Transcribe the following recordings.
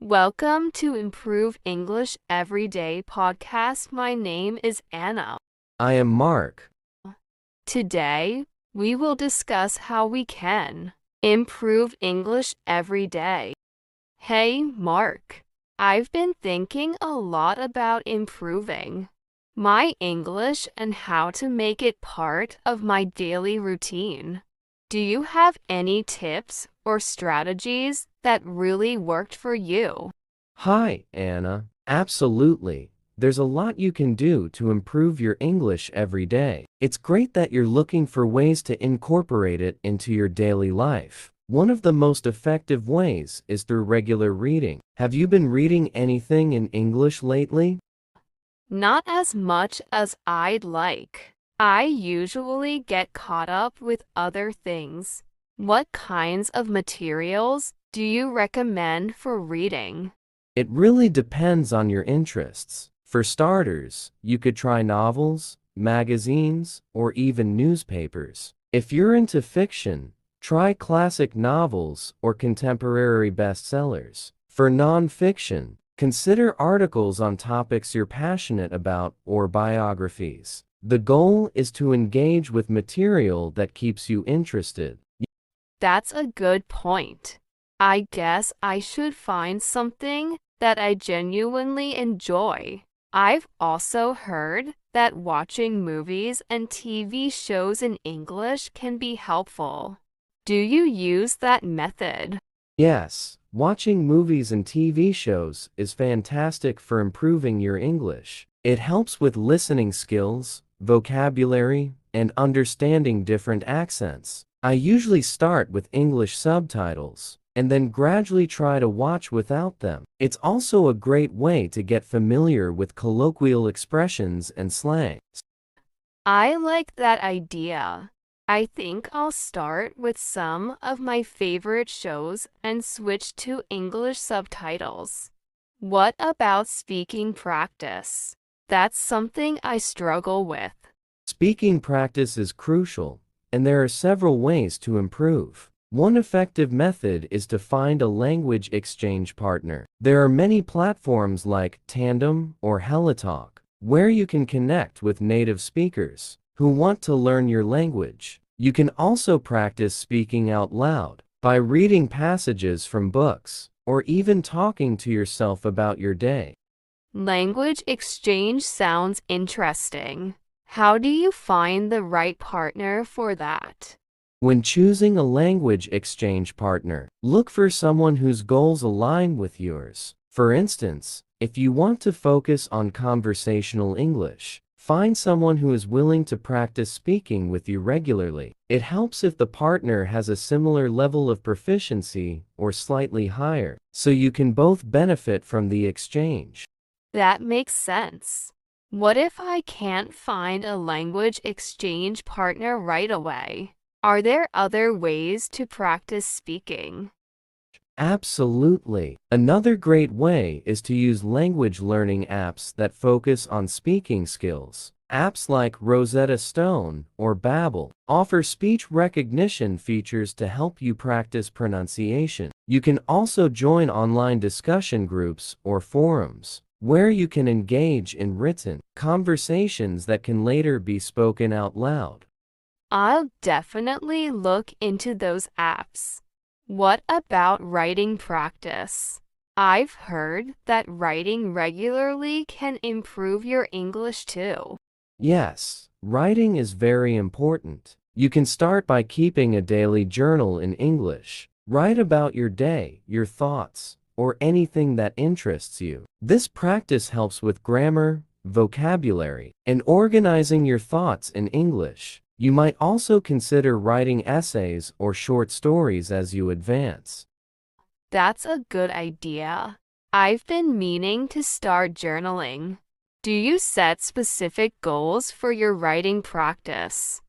Welcome to Improve English Everyday podcast. My name is Anna. I am Mark. Today, we will discuss how we can improve English every day. Hey, Mark. I've been thinking a lot about improving my English and how to make it part of my daily routine. Do you have any tips or strategies that really worked for you? Hi, Anna. Absolutely. There's a lot you can do to improve your English every day. It's great that you're looking for ways to incorporate it into your daily life. One of the most effective ways is through regular reading. Have you been reading anything in English lately? Not as much as I'd like. I usually get caught up with other things. What kinds of materials do you recommend for reading? It really depends on your interests. For starters, you could try novels, magazines, or even newspapers. If you're into fiction, try classic novels or contemporary bestsellers. For nonfiction, consider articles on topics you're passionate about or biographies. The goal is to engage with material that keeps you interested. That's a good point. I guess I should find something that I genuinely enjoy. I've also heard that watching movies and TV shows in English can be helpful. Do you use that method? Yes, watching movies and TV shows is fantastic for improving your English. It helps with listening skills, vocabulary, and understanding different accents. I usually start with English subtitles and then gradually try to watch without them. It's also a great way to get familiar with colloquial expressions and slang. I like that idea. I think I'll start with some of my favorite shows and switch to English subtitles. What about speaking practice? That's something I struggle with. Speaking practice is crucial, and there are several ways to improve. One effective method is to find a language exchange partner. There are many platforms like Tandem or HelloTalk, where you can connect with native speakers who want to learn your language. You can also practice speaking out loud by reading passages from books or even talking to yourself about your day. Language exchange sounds interesting. How do you find the right partner for that? When choosing a language exchange partner, look for someone whose goals align with yours. For instance, if you want to focus on conversational English, find someone who is willing to practice speaking with you regularly. It helps if the partner has a similar level of proficiency or slightly higher, so you can both benefit from the exchange. That makes sense. What if I can't find a language exchange partner right away? Are there other ways to practice speaking? Absolutely. Another great way is to use language learning apps that focus on speaking skills. Apps like Rosetta Stone or Babbel offer speech recognition features to help you practice pronunciation. You can also join online discussion groups or forums, where you can engage in written conversations that can later be spoken out loud. I'll definitely look into those apps. What about writing practice? I've heard that writing regularly can improve your English too. Yes, writing is very important. You can start by keeping a daily journal in English. Write about your day, your thoughts, or anything that interests you. This practice helps with grammar, vocabulary, and organizing your thoughts in English. You might also consider writing essays or short stories as you advance. That's a good idea. I've been meaning to start journaling. Do you set specific goals for your writing practice?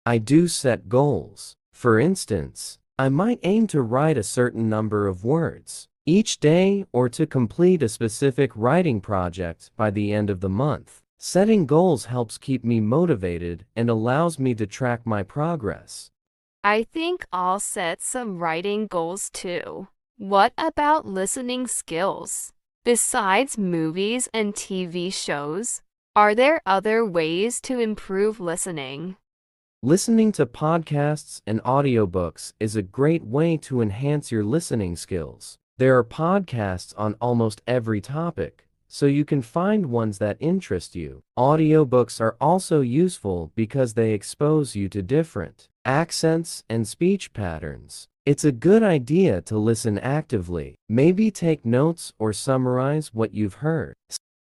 I do set goals. For instance, I might aim to write a certain number of words each day or to complete a specific writing project by the end of the month. Setting goals helps keep me motivated and allows me to track my progress. I think I'll set some writing goals too. What about listening skills? Besides movies and TV shows, are there other ways to improve listening? Listening to podcasts and audiobooks is a great way to enhance your listening skills. There are podcasts on almost every topic, so you can find ones that interest you. Audiobooks are also useful because they expose you to different accents and speech patterns. It's a good idea to listen actively. Maybe take notes or summarize what you've heard.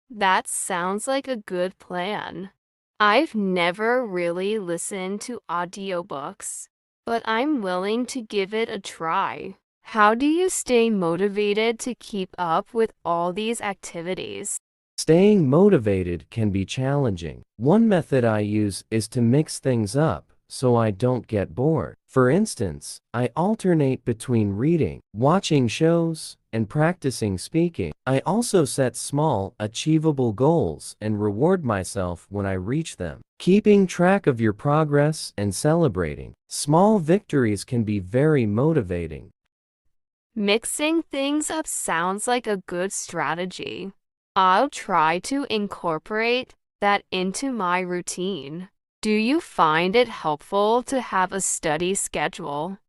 That sounds like a good plan. I've never really listened to audiobooks, but I'm willing to give it a try. How do you stay motivated to keep up with all these activities? Staying motivated can be challenging. One method I use is to mix things up so I don't get bored. For instance, I alternate between reading, watching shows, and practicing speaking. I also set small, achievable goals and reward myself when I reach them. Keeping track of your progress and celebrating small victories can be very motivating. Mixing things up sounds like a good strategy. I'll try to incorporate that into my routine. Do you find it helpful to have a study schedule?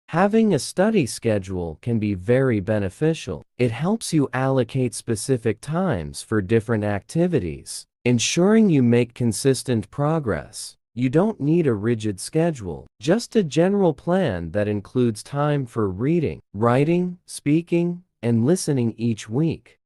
Having a study schedule can be very beneficial. It helps you allocate specific times for different activities, ensuring you make consistent progress. You don't need a rigid schedule, just a general plan that includes time for reading, writing, speaking, and listening each week.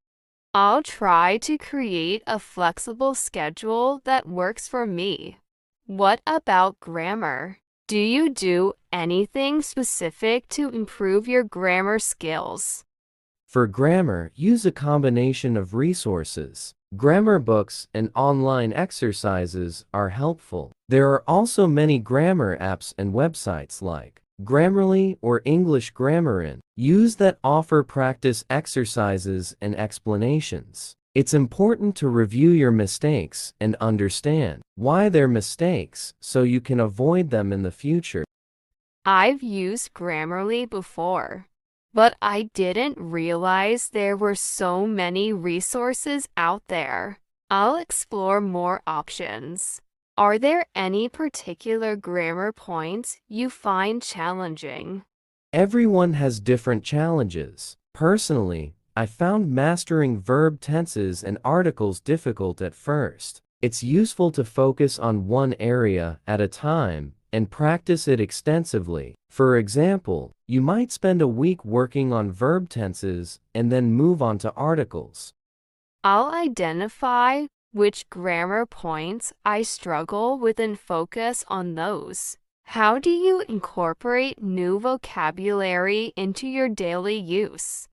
I'll try to create a flexible schedule that works for me. What about grammar? Do you do anything specific to improve your grammar skills? For grammar, use a combination of resources. Grammar books and online exercises are helpful. There are also many grammar apps and websites like Grammarly or English Grammarin. Use that offer practice exercises and explanations. It's important to review your mistakes and understand why they're mistakes so you can avoid them in the future. I've used Grammarly before, but I didn't realize there were so many resources out there. I'll explore more options. Are there any particular grammar points you find challenging? Everyone has different challenges. Personally, I found mastering verb tenses and articles difficult at first. It's useful to focus on one area at a time and practice it extensively. For example, you might spend a week working on verb tenses and then move on to articles. I'll identify which grammar points I struggle with and focus on those. How do you incorporate new vocabulary into your daily use?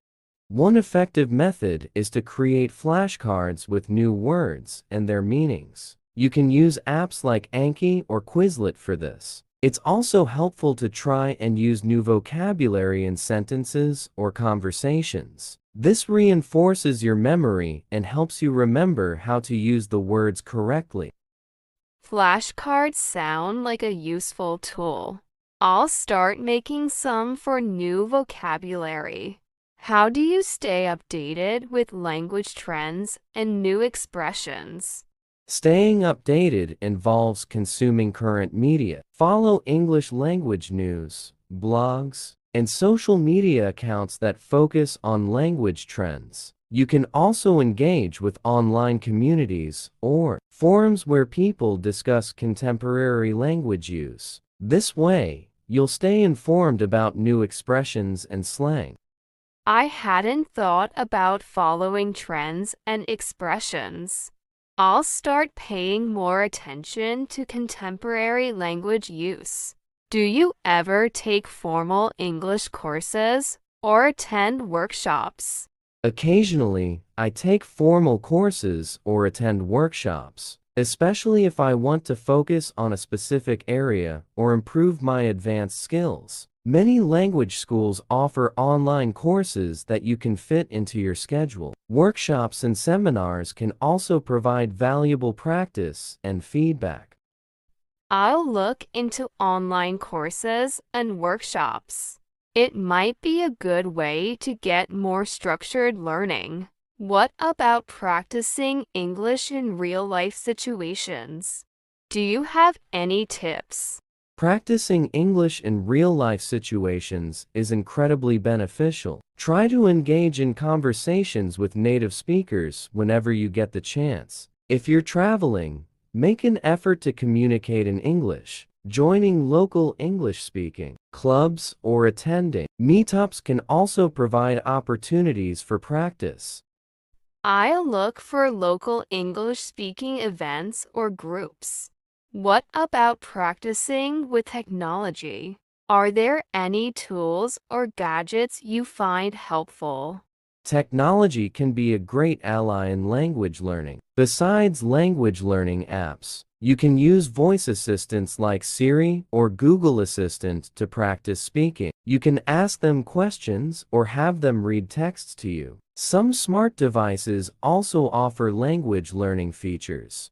One effective method is to create flashcards with new words and their meanings. You can use apps like Anki or Quizlet for this. It's also helpful to try and use new vocabulary in sentences or conversations. This reinforces your memory and helps you remember how to use the words correctly. Flashcards sound like a useful tool. I'll start making some for new vocabulary. How do you stay updated with language trends and new expressions? Staying updated involves consuming current media. Follow English language news, blogs, and social media accounts that focus on language trends. You can also engage with online communities or forums where people discuss contemporary language use. This way, you'll stay informed about new expressions and slang. I hadn't thought about following trends and expressions. I'll start paying more attention to contemporary language use. Do you ever take formal English courses or attend workshops? Occasionally, I take formal courses or attend workshops, especially if I want to focus on a specific area or improve my advanced skills. Many language schools offer online courses that you can fit into your schedule. Workshops and seminars can also provide valuable practice and feedback. I'll look into online courses and workshops. It might be a good way to get more structured learning. What about practicing English in real-life situations? Do you have any tips? Practicing English in real-life situations is incredibly beneficial. Try to engage in conversations with native speakers whenever you get the chance. If you're traveling, make an effort to communicate in English. Joining local English-speaking clubs or attending meetups can also provide opportunities for practice. I'll look for local English-speaking events or groups. What about practicing with technology? Are there any tools or gadgets you find helpful? Technology can be a great ally in language learning. Besides language learning apps, you can use voice assistants like Siri or Google Assistant to practice speaking. You can ask them questions or have them read texts to you. Some smart devices also offer language learning features.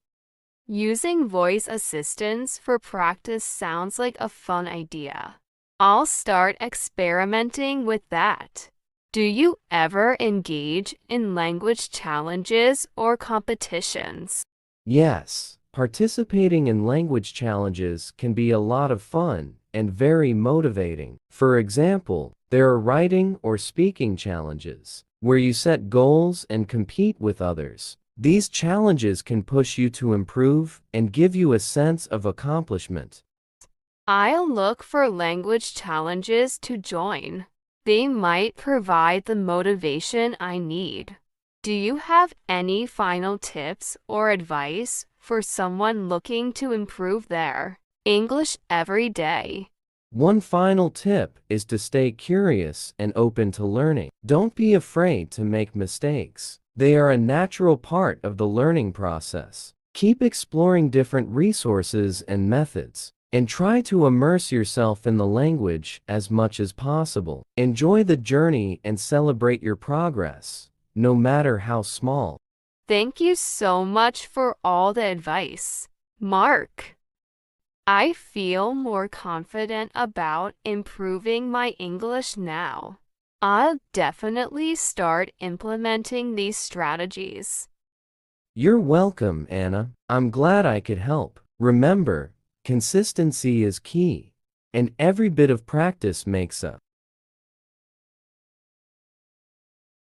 Using voice assistants for practice sounds like a fun idea. I'll start experimenting with that. Do you ever engage in language challenges or competitions? Yes, participating in language challenges can be a lot of fun and very motivating. For example, there are writing or speaking challenges where you set goals and compete with others. These challenges can push you to improve and give you a sense of accomplishment. I'll look for language challenges to join. They might provide the motivation I need. Do you have any final tips or advice for someone looking to improve their English every day? One final tip is to stay curious and open to learning. Don't be afraid to make mistakes. They are a natural part of the learning process. Keep exploring different resources and methods, and try to immerse yourself in the language as much as possible. Enjoy the journey and celebrate your progress, no matter how small. Thank you so much for all the advice, Mark. I feel more confident about improving my English now. I'll definitely start implementing these strategies. You're welcome, Anna. I'm glad I could help. Remember, consistency is key, and every bit of practice makes up